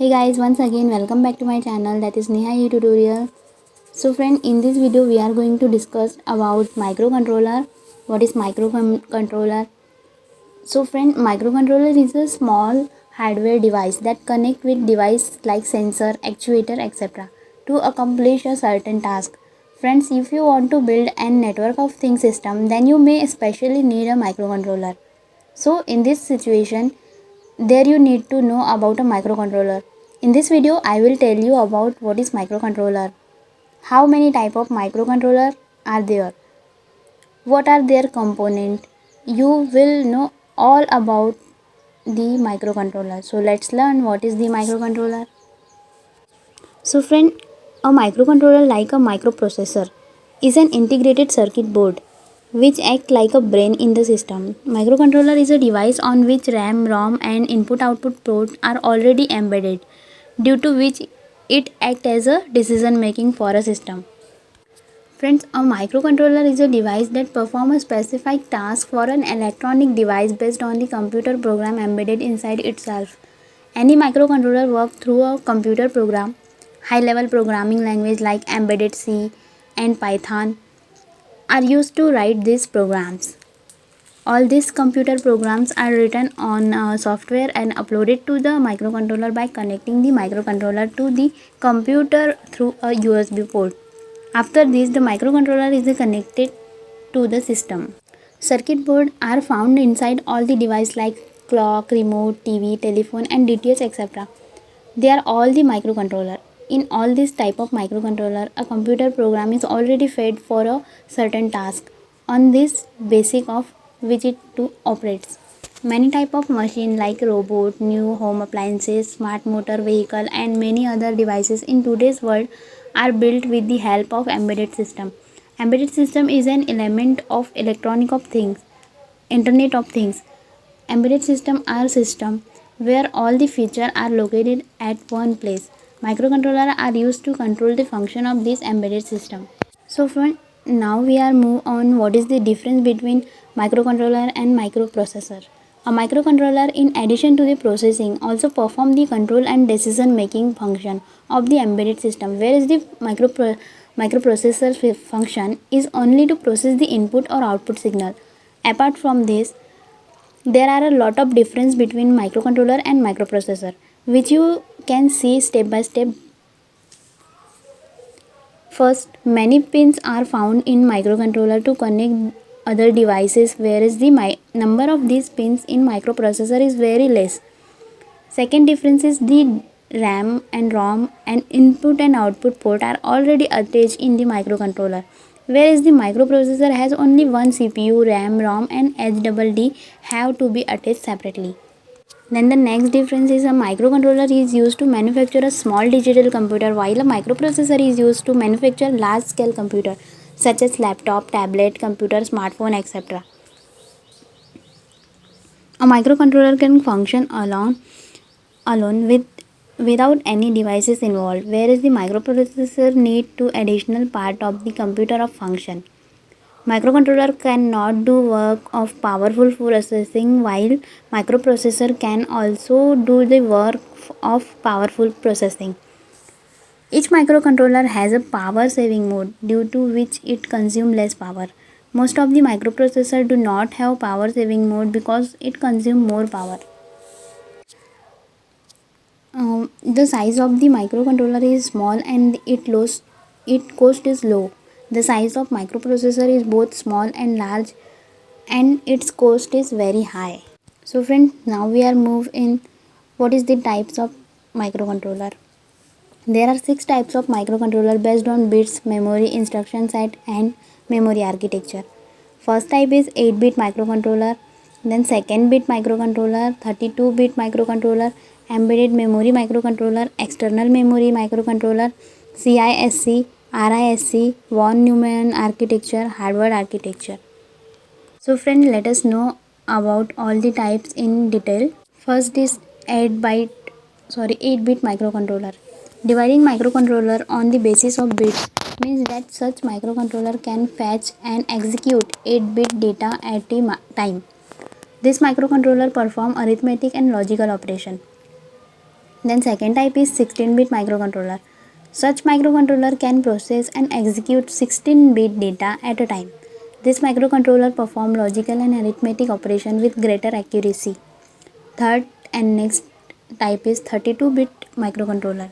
Hey guys, once again welcome back to my channel, that is Neha E tutorial. So friend, in this video we are going to discuss about microcontroller. What is microcontroller? So friend, microcontroller is a small hardware device that connect with device like sensor, actuator, etc. to accomplish a certain task. Friends, if you want to build a network of things system, then you may especially need a microcontroller. So in this situation, there you need to know about a microcontroller. In this video, I will tell you about what is microcontroller, how many type of microcontroller are there, what are their component. You will know all about the microcontroller. So let's learn what is the microcontroller. So friend, a microcontroller like a microprocessor is an integrated circuit board which act like a brain in the system. Microcontroller is a device on which RAM, ROM and input-output ports are already embedded, due to which it acts as a decision making for a system. Friends, a microcontroller is a device that performs a specific task for an electronic device based on the computer program embedded inside itself. Any microcontroller works through a computer program. High-level programming language like embedded C and Python are used to write these programs. All these computer programs are written on software and uploaded to the microcontroller by connecting the microcontroller to the computer through a USB port. After this, the microcontroller is connected to the system. Circuit boards are found inside all the devices like clock, remote, TV, telephone and DTH etc. They are all the microcontroller. In all this type of microcontroller, a computer program is already fed for a certain task on this basic of which it to operates. Many type of machine like robot, new home appliances, smart motor vehicle and many other devices in today's world are built with the help of embedded system. Embedded system is an element of electronic of things, internet of things. Embedded system are system where all the features are located at one place. Microcontrollers are used to control the function of this embedded system. So friend, now we are move on what is the difference between microcontroller and microprocessor. A microcontroller, in addition to the processing, also perform the control and decision making function of the embedded system, whereas the microprocessor function is only to process the input or output signal. Apart from this, there are a lot of difference between microcontroller and microprocessor, which you can see step by step. First, many pins are found in microcontroller to connect other devices, whereas the number of these pins in microprocessor is very less. Second difference is the RAM and ROM and input and output port are already attached in the microcontroller, whereas the microprocessor has only one CPU, RAM, ROM and HDD have to be attached separately. Then the next difference is a microcontroller is used to manufacture a small digital computer while a microprocessor is used to manufacture large scale computer such as laptop, tablet, computer, smartphone, etc. A microcontroller can function alone without any devices involved, whereas the microprocessor need to additional part of the computer of function. Microcontroller cannot do work of powerful processing while microprocessor can also do the work of powerful processing. Each microcontroller has a power saving mode due to which it consumes less power. Most of the microprocessor do not have power saving mode because it consumes more power. The size of the microcontroller is small and it cost is low. The size of microprocessor is both small and large and its cost is very high. So friends, now we are move in what is the types of microcontroller. There are 6 types of microcontroller based on bits, memory, instruction set and memory architecture. First type is 8-bit microcontroller, then second bit microcontroller, 32-bit microcontroller, embedded memory microcontroller, external memory microcontroller, CISC, RISC, von Neumann architecture, Harvard architecture. So friend, let us know about all the types in detail. First is 8-bit microcontroller. Dividing microcontroller on the basis of bits means that such microcontroller can fetch and execute 8-bit data at a time. This microcontroller perform arithmetic and logical operation. Then second type is 16-bit microcontroller. Such microcontroller can process and execute 16-bit data at a time. This microcontroller perform logical and arithmetic operation with greater accuracy. Third and next type is 32-bit microcontroller.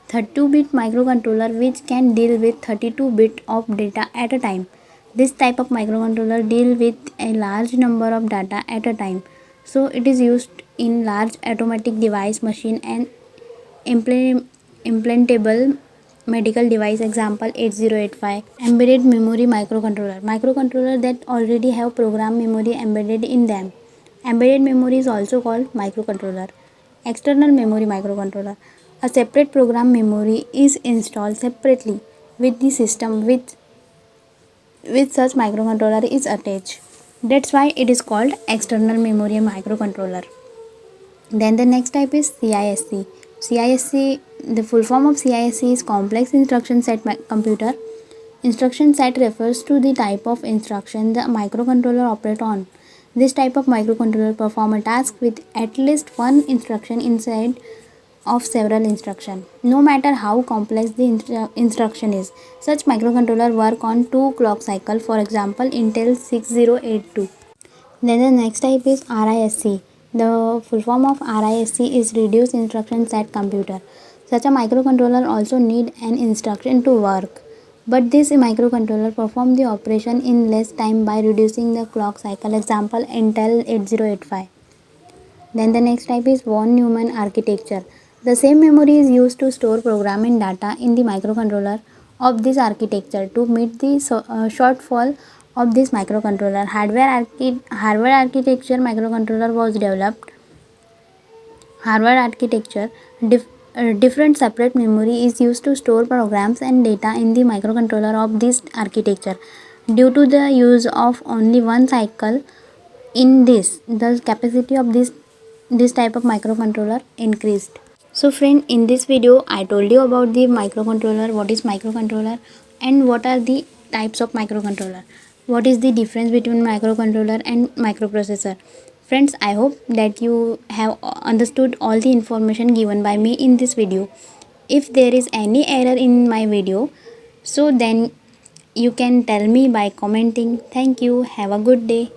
32-bit microcontroller which can deal with 32-bit of data at a time. This type of microcontroller deal with a large number of data at a time. So it is used in large automatic device machine and implantable medical device, example 8085. Embedded memory microcontroller that already have program memory embedded in them. Embedded memory is also called microcontroller. External memory microcontroller, a separate program memory is installed separately with the system with such microcontroller is attached. That's why it is called external memory microcontroller. Then the next type is CISC. CISC, the full form of CISC is complex instruction set computer. Instruction set refers to the type of instruction the microcontroller operates on. This type of microcontroller perform a task with at least one instruction inside of several instructions. No matter how complex the instruction is, such microcontroller work on 2 clock cycle, for example Intel 6082. Then the next type is RISC. The full form of RISC is reduced instruction set computer. Such a microcontroller also need an instruction to work. But this microcontroller perform the operation in less time by reducing the clock cycle. Example Intel 8085. Then the next type is von Neumann architecture. The same memory is used to store program and data in the microcontroller of this architecture to meet the shortfall of this microcontroller. Harvard architecture microcontroller was developed. Harvard architecture different separate memory is used to store programs and data in the microcontroller of this architecture. Due to the use of only one cycle in this, the capacity of this type of microcontroller increased. So friend, in this video I told you about the microcontroller, what is microcontroller and what are the types of microcontroller. What is the difference between microcontroller and microprocessor. Friends, I hope that you have understood all the information given by me in this video. If there is any error in my video, so then you can tell me by commenting. Thank you. Have a good day.